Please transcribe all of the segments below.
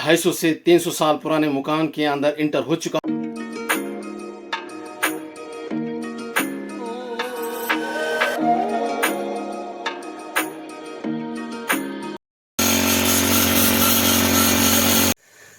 250 से 300 साल पुराने मकान के अंदर इंटर हो चुका।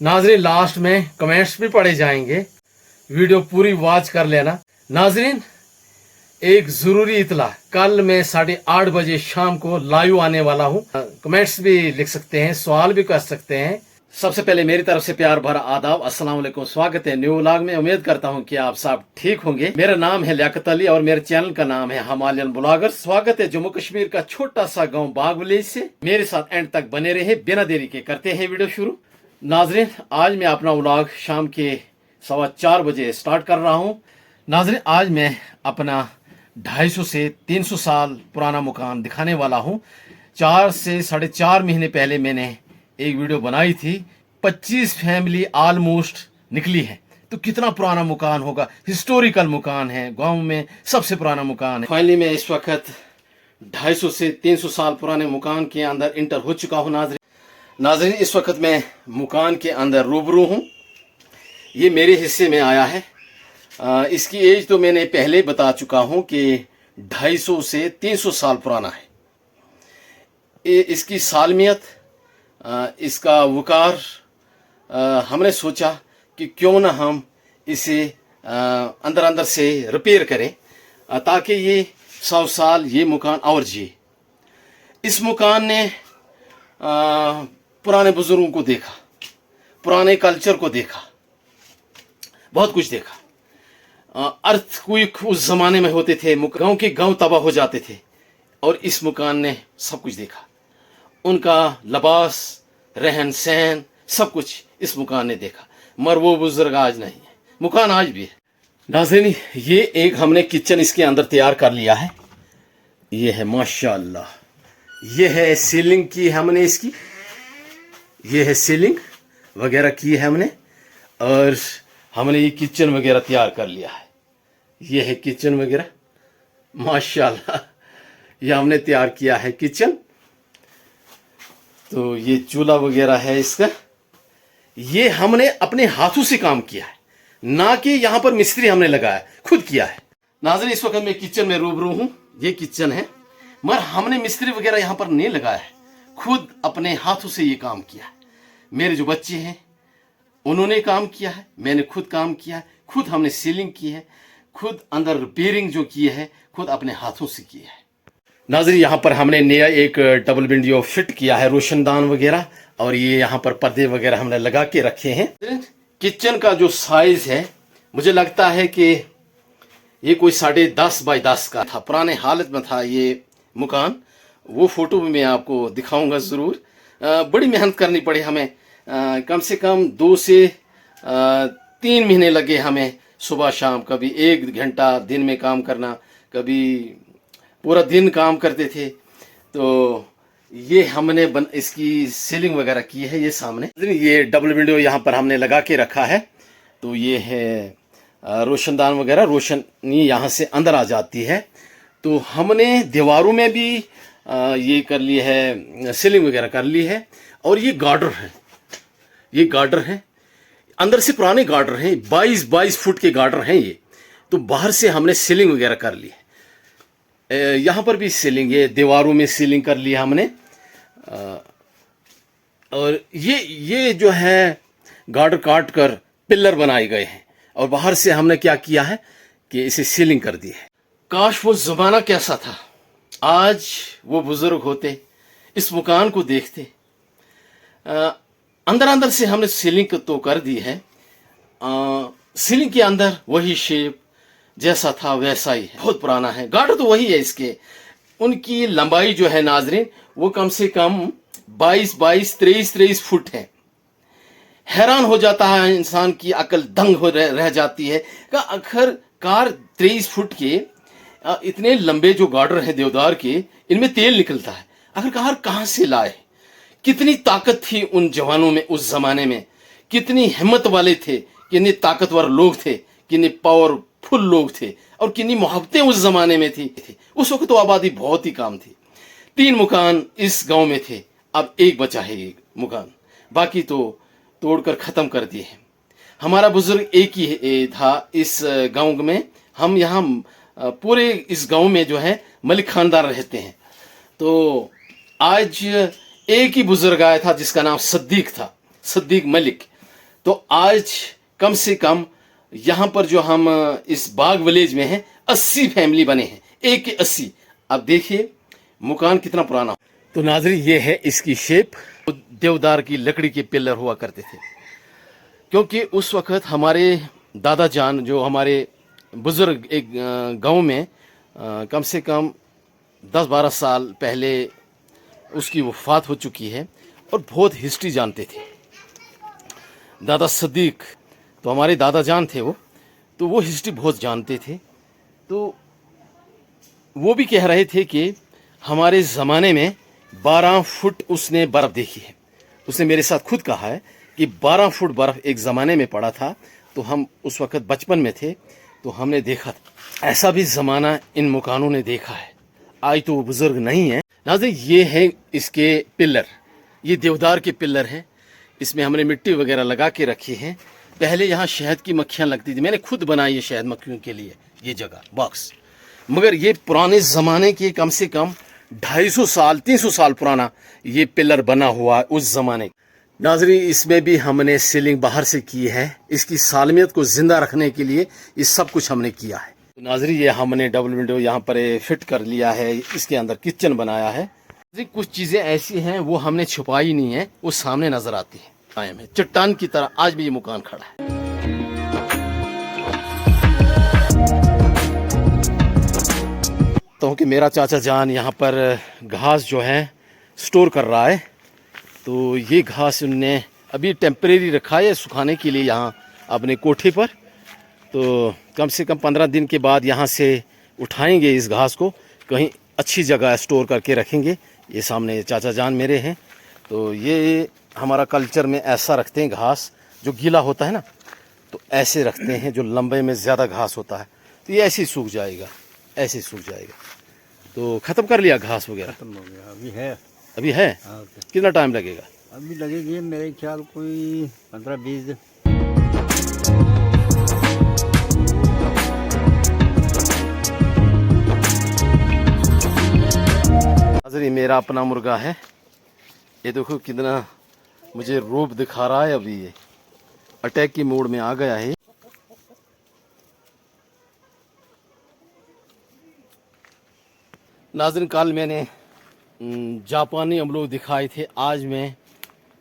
नाजरीन लास्ट में कमेंट्स भी पढ़े जाएंगे, वीडियो पूरी वॉच कर लेना। नाजरीन एक जरूरी इतला, कल मैं 8:30 बजे शाम को लाइव आने वाला हूँ। कमेंट्स भी लिख सकते हैं, सवाल भी कर सकते हैं। सबसे पहले मेरी तरफ से प्यार भरा आदाब, अस्सलाम वालेकुम, स्वागत है न्यू व्लॉग में। उम्मीद करता हूँ कि आप सब ठीक होंगे। मेरा नाम है लियाकत अली और मेरे चैनल का नाम है हिमालयन ब्लॉगर। स्वागत है जम्मू कश्मीर का छोटा सा गाँव बाग विलेज से। मेरे साथ एंड तक बने रहे, बिना देरी के करते हैं वीडियो शुरू। नाजरीन आज मैं अपना व्लॉग शाम के 4:15 बजे स्टार्ट कर रहा हूँ। नाजरीन आज मैं अपना 250 से 300 साल पुराना मकान दिखाने वाला हूँ। 4 से 4.5 महीने पहले मैंने एक वीडियो बनाई थी। 25 फैमिली ऑलमोस्ट निकली है, तो कितना पुराना मकान होगा। हिस्टोरिकल मकान है, गांव में सबसे पुराना मकान है। फाइनली मैं इस वक्त 250 से 300 साल पुराने मकान के अंदर इंटर हो चुका हूँ। नाजरीन इस वक्त मैं मकान के अंदर रूबरू हूँ। ये मेरे हिस्से में आया है। इसकी एज तो मैंने पहले बता चुका हूँ कि 250 से 300 साल पुराना है। इसकी सालमियत, इसका वकार, हमने सोचा कि क्यों ना हम इसे अंदर अंदर से रिपेयर करें ताकि ये 100 साल ये मकान और जिए। इस मकान ने पुराने बुजुर्गों को देखा, पुराने कल्चर को देखा, बहुत कुछ देखा। अर्थक्वेक उस जमाने में होते थे, गांव के गांव तबाह हो जाते थे, और इस मकान ने सब कुछ देखा। उनका लिबास, रहन सहन, सब कुछ इस मकान ने देखा। मगर वो बुजुर्ग आज नहीं है, मकान आज भी है। नाज़रीन ये एक हमने किचन इसके अंदर तैयार कर लिया है। ये है माशाअल्लाह, ये है सीलिंग की हमने इसकी, ये है सीलिंग वगैरह की है हमने, और हमने ये किचन वगैरह तैयार कर लिया है। ये है किचन वगैरह माशाल्लाह, ये हमने तैयार किया है किचन। तो ये चूल्हा वगैरह है इसका, ये हमने अपने हाथों से काम किया है, ना कि यहाँ पर मिस्त्री हमने लगाया, खुद किया है। नाज़रीन इस वक्त मैं किचन में रूबरू हूँ। ये किचन है, मगर हमने मिस्त्री वगैरह यहाँ पर नहीं लगाया है, खुद अपने हाथों से ये काम किया है। मेरे जो बच्चे हैं उन्होंने काम किया है, मैंने खुद काम किया है, खुद हमने सीलिंग की है, खुद अंदर रिपेयरिंग जो की है खुद अपने हाथों से की है। नाज़रीन यहाँ पर हमने नया एक डबल विंडो फिट किया है, रोशनदान वगैरह, और ये यहाँ पर पर्दे वगैरह हमने लगा के रखे हैं। किचन का जो साइज है मुझे लगता है कि ये कोई 10.5 बाय 10 का था, पुराने हालत में था ये मकान। वो फोटो भी मैं आपको दिखाऊंगा ज़रूर। बड़ी मेहनत करनी पड़ी हमें, कम से कम 2 से 3 महीने लगे हमें, सुबह शाम, कभी 1 घंटा दिन में काम करना, कभी पूरा दिन काम करते थे। तो ये हमने इसकी सीलिंग वगैरह की है। ये सामने ये डबल विंडो यहाँ पर हमने लगा के रखा है। तो ये है रोशनदान वगैरह, रोशनी यहाँ से अंदर आ जाती है। तो हमने दीवारों में भी ये कर ली है, सीलिंग वगैरह कर ली है। और ये गार्डर है, ये गार्डर है, अंदर से पुराने गार्डर हैं, 22 फुट के गार्डर हैं ये। तो बाहर से हमने सीलिंग वगैरह कर ली है। यहाँ पर भी सीलिंग है, दीवारों में सीलिंग कर लिया हमने। और ये जो है गार्डर काट कर पिलर बनाए गए हैं, और बाहर से हमने क्या किया है कि इसे सीलिंग कर दी है। काश वो ज़माना कैसा था, आज वो बुजुर्ग होते, इस मकान को देखते। अंदर अंदर से हमने सीलिंग तो कर दी है, सीलिंग के अंदर वही शेप जैसा था वैसा ही है, बहुत पुराना है। गार्डर तो वही है इसके। उनकी लंबाई जो है नाजरीन वो कम से कम 23 फुट है। हैरान हो जाता है इंसान की अकल दंग हो रह जाती है कि आखिरकार 23 फुट के इतने लंबे जो गार्डर हैं देवदार के, इनमें तेल निकलता है। आखिरकार कहाँ से लाए? कितनी ताकत थी उन जवानों में उस जमाने में, कितनी हिम्मत वाले थे, कितने ताकतवर लोग थे, कितने पावरफुल लोग थे, और कितनी मोहब्बतें उस जमाने में थी। उस वक्त तो आबादी बहुत ही कम थी। 3 मकान इस गांव में थे, अब एक बचा है एक मकान, बाकी तो तोड़कर ख़त्म कर दिए हैं। हमारा बुजुर्ग एक ही था इस गांव में। हम यहाँ पूरे इस गांव में जो है मलिक खानदान रहते हैं। तो आज एक ही बुजुर्ग आया था जिसका नाम सद्दीक था, सद्दीक मलिक। तो आज कम से कम यहाँ पर जो हम इस बाग विलेज में हैं 80 फैमिली बने हैं, एक के 80। अब देखिए मकान कितना पुराना। तो नाज़रीन ये है इसकी शेप। देवदार की लकड़ी के पिलर हुआ करते थे, क्योंकि उस वक़्त हमारे दादा जान जो हमारे बुज़ुर्ग एक गांव में कम से कम 10-12 साल पहले उसकी वफ़ात हो चुकी है और बहुत हिस्ट्री जानते थे। दादा सदीक तो हमारे दादा जान थे तो वो हिस्ट्री बहुत जानते थे। तो वो भी कह रहे थे कि हमारे ज़माने में 12 फुट उसने बर्फ़ देखी है। उसने मेरे साथ खुद कहा है कि 12 फुट बर्फ़ एक ज़माने में पड़ा था। तो हम उस वक़्त बचपन में थे तो हमने देखा था। ऐसा भी ज़माना इन मकानों ने देखा है। आज तो वो बुज़ुर्ग नहीं है। नाज़रीन ये है इसके पिलर, ये देवदार के पिलर हैं। इसमें हमने मिट्टी वगैरह लगा के रखी है। पहले यहाँ शहद की मक्खियाँ लगती थी। मैंने खुद बनाई है शहद मक्खियों के लिए ये जगह बॉक्स। मगर ये पुराने ज़माने के कम से कम 250 साल 300 साल पुराना ये पिलर बना हुआ है उस ज़माने। नाज़रीन इसमें भी हमने सीलिंग बाहर से की है। इसकी सालमियत को ज़िंदा रखने के लिए ये सब कुछ हमने किया है। तो नाज़रीन ये हमने डबल विंडो यहाँ पर फिट कर लिया है। इसके अंदर किचन बनाया है। कुछ चीज़ें ऐसी हैं वो हमने छुपाई नहीं है, वो सामने नज़र आती है। कायम है चट्टान की तरह आज भी ये मकान खड़ा है। तो कि मेरा चाचा जान यहाँ पर घास जो है स्टोर कर रहा है। तो ये घास उनने अभी टेम्परेरी रखा है सुखाने के लिए यहाँ अपने कोठे पर। तो कम से कम 15 दिन के बाद यहाँ से उठाएंगे इस घास को, कहीं अच्छी जगह स्टोर करके रखेंगे। ये सामने चाचा जान मेरे हैं। तो ये हमारा कल्चर में ऐसा रखते हैं घास जो गीला होता है ना, तो ऐसे रखते हैं। जो लंबे में ज़्यादा घास होता है तो ये ऐसे ही सूख जाएगा, ऐसे ही सूख जाएगा। तो ख़त्म कर लिया घास वगैरह? खत्म हो गया, अभी है। अभी है? हाँ, कितना टाइम लगेगा? अभी लगेगी मेरे ख्याल कोई 15-20 दिन। ये मेरा अपना मुर्गा है। ये देखो कितना मुझे रूप दिखा रहा है। अभी ये अटैक की मोड में आ गया है। नाज़रीन कल मैंने जापानी अमलोक दिखाए थे। आज मैं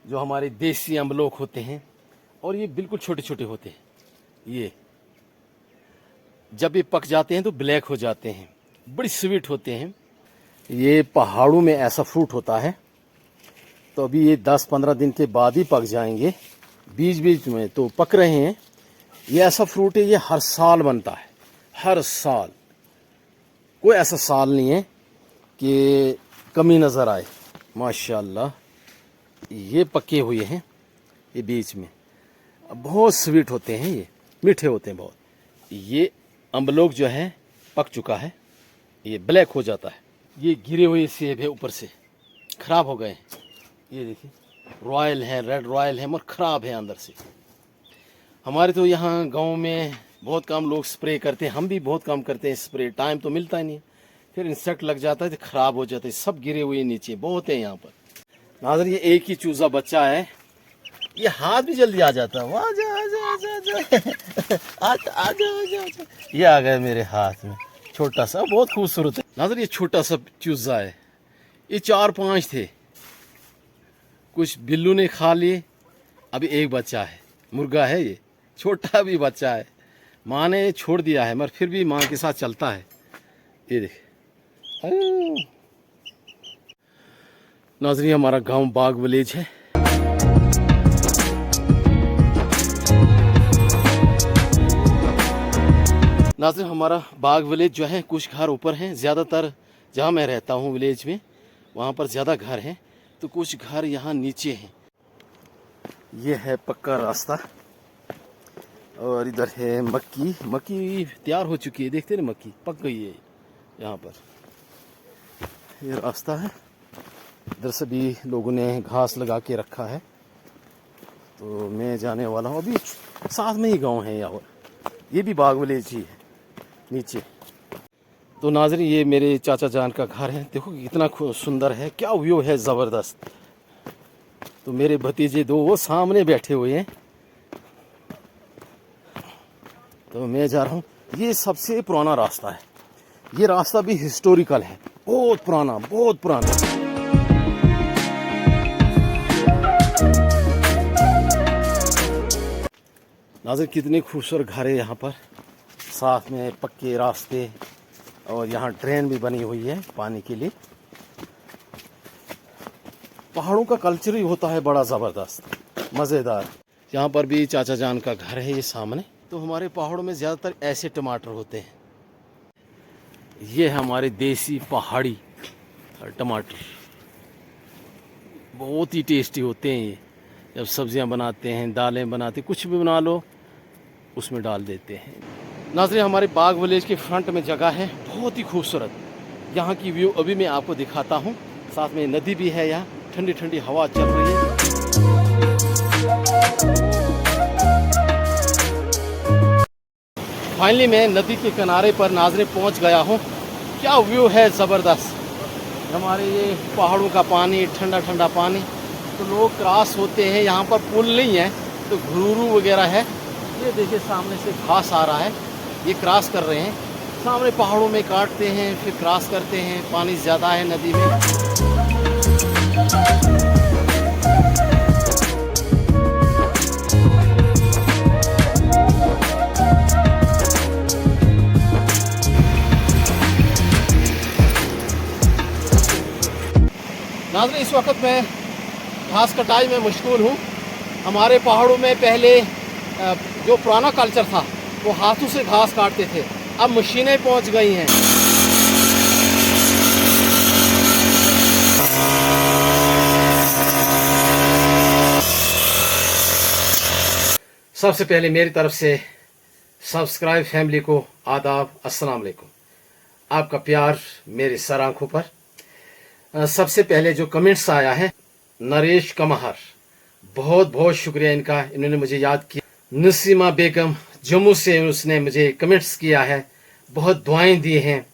जो हमारे देसी अमलोक होते हैं, और ये बिल्कुल छोटे छोटे होते हैं। ये जब ये पक जाते हैं तो ब्लैक हो जाते हैं, बड़ी स्वीट होते हैं। ये पहाड़ों में ऐसा फ्रूट होता है। तो अभी ये 10-15 दिन के बाद ही पक जाएंगे। बीच बीच में तो पक रहे हैं। ये ऐसा फ्रूट है, ये हर साल बनता है, हर साल। कोई ऐसा साल नहीं है कि कमी नज़र आए। माशाल्लाह ये पके हुए हैं। ये बीच में बहुत स्वीट होते हैं, ये मीठे होते हैं बहुत। ये अम्बलोक जो है पक चुका है, ये ब्लैक हो जाता है। ये गिरे हुए सेब है, ऊपर से ख़राब हो गए हैं। ये देखिए रॉयल है, रेड रॉयल है, मगर ख़राब है अंदर से। हमारे तो यहाँ गांव में बहुत कम लोग स्प्रे करते हैं। हम भी बहुत कम करते हैं स्प्रे, टाइम तो मिलता ही नहीं। फिर इंसेक्ट लग जाता है तो ख़राब हो जाते हैं। सब गिरे हुए नीचे बहुत है यहाँ पर। नाज़रीन ये एक ही चूज़ा बच्चा है। ये हाथ भी जल्दी आ जाता है। आजा आजा आजा आजा आजा आजा आजा। ये आ गया मेरे हाथ में, छोटा सा, बहुत खूबसूरत है। नाज़रीन ये छोटा सा चूज़ा है। ये 4-5 थे, कुछ बिल्लू ने खा लिए। अभी एक बच्चा है, मुर्गा है। ये छोटा भी बच्चा है, माँ ने छोड़ दिया है, मगर फिर भी माँ के साथ चलता है। ये देख नाज़रीन हमारा गांव बाग विलेज है। नाज़रीन हमारा बाग विलेज जो है, कुछ घर ऊपर हैं। ज़्यादातर जहाँ मैं रहता हूँ विलेज में, वहाँ पर ज़्यादा घर हैं। तो कुछ घर यहाँ नीचे हैं। ये है पक्का रास्ता, और इधर है मक्की। मक्की तैयार हो चुकी है, देखते ना, मक्की पक गई है यहाँ पर। ये रास्ता है, इधर से भी लोगों ने घास लगा के रखा है। तो मैं जाने वाला हूँ, अभी साथ में ही गांव है और ये भी बाग विलेज ही है नीचे। तो नाज़रीन ये मेरे चाचा जान का घर है, देखो कितना सुंदर है, क्या व्यू है ज़बरदस्त। तो मेरे भतीजे दो वो सामने बैठे हुए हैं, तो मैं जा रहा हूँ। ये सबसे पुराना रास्ता है, ये रास्ता भी हिस्टोरिकल है, बहुत पुराना बहुत पुराना। नाज़रीन कितने खूबसूरत घर है यहाँ पर, साथ में पक्के रास्ते और यहाँ ट्रेन भी बनी हुई है पानी के लिए। पहाड़ों का कल्चर ही होता है बड़ा ज़बरदस्त मज़ेदार। यहाँ पर भी चाचा जान का घर है ये सामने। तो हमारे पहाड़ों में ज़्यादातर ऐसे टमाटर होते हैं, ये हमारे देसी पहाड़ी टमाटर, बहुत ही टेस्टी होते हैं ये। जब सब्जियां बनाते हैं, दालें बनाते हैं, कुछ भी बना लो उसमें डाल देते हैं। नाज़रीन हमारे बाग विलेज के फ्रंट में जगह है बहुत ही खूबसूरत, यहाँ की व्यू अभी मैं आपको दिखाता हूँ। साथ में नदी भी है, यहाँ ठंडी ठंडी हवा चल रही है। फाइनली मैं नदी के किनारे पर नाज़रीन पहुँच गया हूँ, क्या व्यू है ज़बरदस्त। हमारे ये पहाड़ों का पानी, ठंडा ठंडा पानी। तो लोग क्रॉस होते हैं, यहाँ पर पुल नहीं है तो घुरूरू वगैरह है। ये देखिए सामने से घास आ रहा है, ये क्रॉस कर रहे हैं, सामने पहाड़ों में काटते हैं फिर क्रॉस करते हैं। पानी ज़्यादा है नदी में। नाज़रीन इस वक्त मैं घास कटाई में मशगूल हूँ। हमारे पहाड़ों में पहले जो पुराना कल्चर था वो हाथों से घास काटते थे, अब मशीनें पहुँच गई हैं। सबसे पहले मेरी तरफ से सब्सक्राइब फैमिली को आदाब, अस्सलाम वालेकुम। आपका प्यार मेरे सर आंखों पर। सबसे पहले जो कमेंट्स आया है नरेश कमहर, बहुत बहुत शुक्रिया इनका, इन्होंने मुझे याद किया। नसीमा बेगम जम्मू से उसने मुझे कमेंट्स किया है, बहुत दुआएं दी हैं,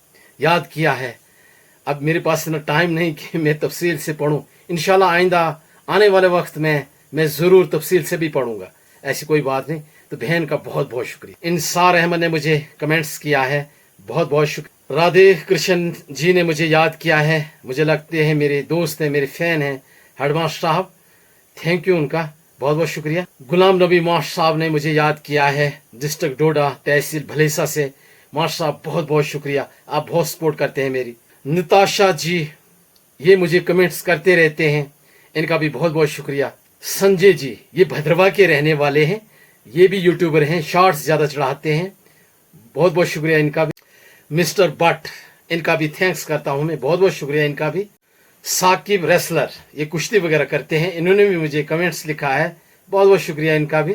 याद किया है। अब मेरे पास इतना टाइम नहीं कि मैं तफसील से पढ़ूं, इंशाल्लाह आइंदा आने वाले वक्त में मैं ज़रूर तफसील से भी पढ़ूंगा, ऐसी कोई बात नहीं। तो बहन का बहुत बहुत शुक्रिया। इंसार अहमद ने मुझे कमेंट्स किया है, बहुत बहुत शुक्रिया। राधे कृष्ण जी ने मुझे याद किया है, मुझे लगते हैं मेरे दोस्त हैं, मेरे फ़ैन हैं हेडमास्टर साहब, थैंक यू उनका बहुत बहुत शुक्रिया। गुलाम नबी मास्टर साहब ने मुझे याद किया है, डिस्ट्रिक्ट डोडा तहसील भलेसा से। मास्टर साहब बहुत बहुत शुक्रिया, आप बहुत सपोर्ट करते हैं मेरी। नताशा जी ये मुझे कमेंट्स करते रहते हैं, इनका भी बहुत बहुत शुक्रिया। संजय जी ये भद्रवा के रहने वाले हैं, ये भी यूट्यूबर हैं, शॉर्ट्स ज़्यादा चढ़ाते हैं, बहुत बहुत शुक्रिया इनका भी। मिस्टर भट्ट इनका भी थैंक्स करता हूँ मैं, बहुत बहुत शुक्रिया इनका भी। साकिब रेसलर ये कुश्ती वगैरह करते हैं, इन्होंने भी मुझे कमेंट्स लिखा है, बहुत बहुत शुक्रिया इनका भी।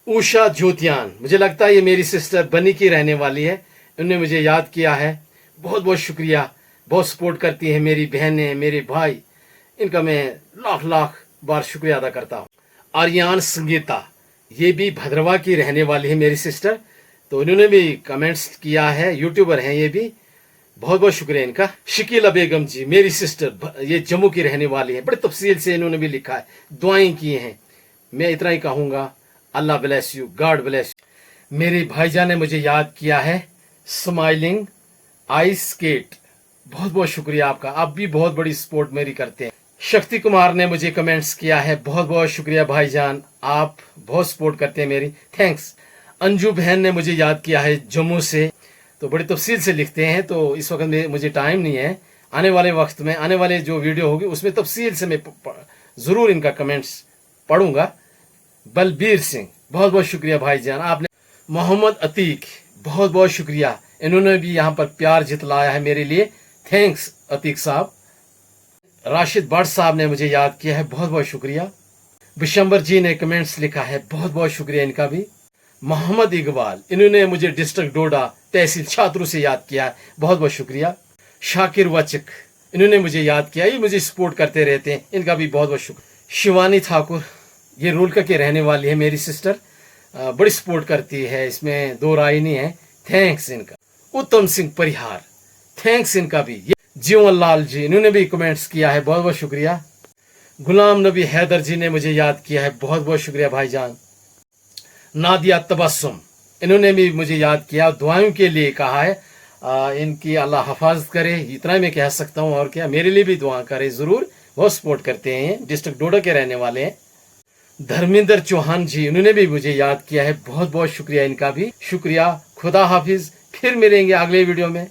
उषा ज्योतियान मुझे लगता है ये मेरी सिस्टर बनी की रहने वाली है, इन्होंने मुझे याद किया है, बहुत बहुत शुक्रिया। बहुत सपोर्ट करती है मेरी बहनें, मेरे भाई, इनका मैं लाख लाख बार शुक्रिया अदा करता हूँ। आर्यान संगीता ये भी भद्रवा की रहने वाली है मेरी सिस्टर, तो इन्होंने भी कमेंट्स किया है, यूट्यूबर हैं ये भी, बहुत बहुत शुक्रिया इनका। शकीला बेगम जी मेरी सिस्टर, ये जम्मू की रहने वाली है, बड़े तफसील से इन्होंने भी लिखा है, दुआएं की हैं। मैं इतना ही कहूँगा, Allah bless you, God bless you. मेरे भाईजान ने मुझे याद किया है, स्माइलिंग आइस स्केट, बहुत बहुत शुक्रिया आपका, आप भी बहुत बड़ी सपोर्ट मेरी करते हैं। शक्ति कुमार ने मुझे कमेंट्स किया है, बहुत बहुत शुक्रिया भाईजान, आप बहुत सपोर्ट करते हैं मेरी, थैंक्स। अंजू बहन ने मुझे याद किया है जम्मू से, तो बड़ी तफसील से लिखते हैं, तो इस वक्त में मुझे टाइम नहीं है। आने वाले वक्त में, आने वाले जो वीडियो होगी उसमें तफसील से मैं ज़रूर इनका कमेंट्स पढ़ूंगा। बलबीर सिंह बहुत बहुत शुक्रिया भाईजान आपने। मोहम्मद अतीक बहुत बहुत शुक्रिया, इन्होंने भी यहाँ पर प्यार जितलाया है मेरे लिए, थैंक्स अतीक साहब। राशिद भट्ट साहब ने मुझे याद किया है, बहुत बहुत शुक्रिया। बिशंबर जी ने कमेंट्स लिखा है, बहुत बहुत शुक्रिया इनका भी। मोहम्मद इकबाल इन्होंने मुझे डिस्ट्रिक्ट डोडा तहसील छात्रों से याद किया है, बहुत बहुत शुक्रिया। शाकिर वचक इन्होंने मुझे याद किया, ये मुझे सपोर्ट करते रहते हैं, इनका भी बहुत बहुत शुक्रिया। शिवानी ठाकुर ये रोलका के रहने वाली है मेरी सिस्टर, बड़ी सपोर्ट करती है, इसमें दो राय नहीं है। थैंक्स इनका। उत्तम सिंह परिहार, थैंक्स इनका भी। ये जीवन लाल जी, इन्होंने भी कमेंट्स किया है, बहुत बहुत शुक्रिया। गुलाम नबी हैदर जी ने मुझे याद किया है, बहुत बहुत शुक्रिया भाईजान। नादिया तबस्सुम, इन्होंने भी मुझे याद किया, दुआओं के लिए कहा है। इनकी अल्लाह हिफाजत करे, इतना मैं कह सकता हूँ। और क्या, मेरे लिए भी दुआ करे जरूर, बहुत सपोर्ट करते हैं, डिस्ट्रिक्ट डोडा के रहने वाले हैं। धर्मेंद्र चौहान जी, उन्होंने भी मुझे याद किया है, बहुत बहुत शुक्रिया इनका भी। शुक्रिया, खुदा हाफिज, फिर मिलेंगे अगले वीडियो में।